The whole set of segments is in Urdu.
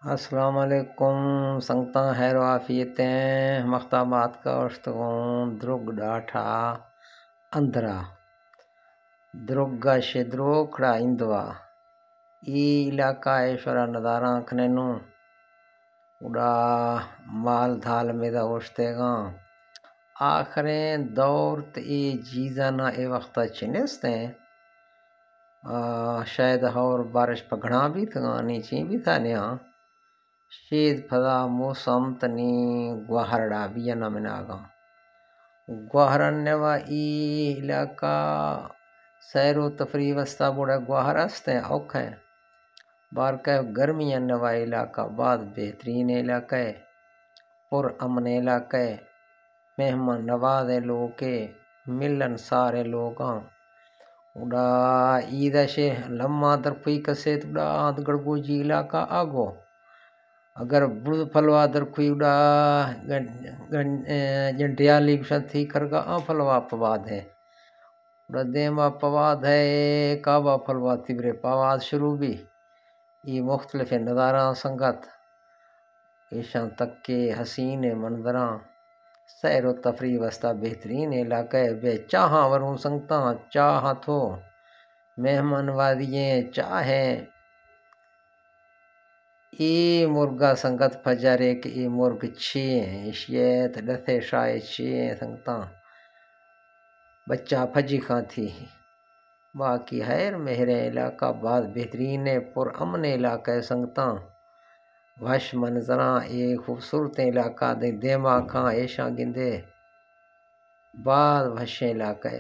السلام علیکم سنگتا خیر و عافیتیں مختامات کا اشتگون درگ ڈاٹھا اندرا درگا شدرو کھڑا اندوا ای علاقہ ایشورا نداراں کھنینو اڑا مال دھال میدا اوشتے گاں آخریں دور ای جیزانا اے وقتا چنستیں شاید اور بارش پگھنا بھی تھا نیچیں بھی تھا نیاں شید پھدا موسم تنی گوہرڑا بھی نمناگا گوہرن نوا ای علاقہ سیر و تفریح وستا بوڑا گوہر ہستیں اوکھیں بارکہ گرمی نوا علاقہ بعد بہترین علاقہ پر امن علاقہ مہمان نواز لوگ ملن سارے لوگاں اڑا عید شے لمحہ در کوئی کسے اڑا آدھ گڑگو جی علاقہ آگو اگر برد پھلوا در کوئی اڑا جنڈیالی تھی کرگا پھلوا پواد ہے اڑا دیما پواد ہے کعبہ پھلوا تیبرے پواد شروع بھی یہ مختلف نظاراں سنگت ایشان تک کے حسین منظراں سیر و تفریح وستا بہترین علاقہ بے چاہاں وروں سنگتاں چاہاں تھو مہمان نوازییں چاہیں ای مرگا سنگت پجارے کہ ای مرگ چھیں اشیت ڈتھے شائے چھیں سنگتاں بچہ پھجی کھاں تھی باقی خیر مہر علاقہ بعد بہترین پر امن علاقہ سنگتاں وش منظراں اے خوبصورت علاقہ دے دیما کھاں ایشاں گندے بعد وش علاقہ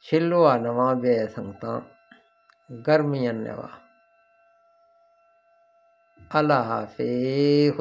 چھلوا نواں بے سنگتاں گرمیاں نوا اللہ حافظ.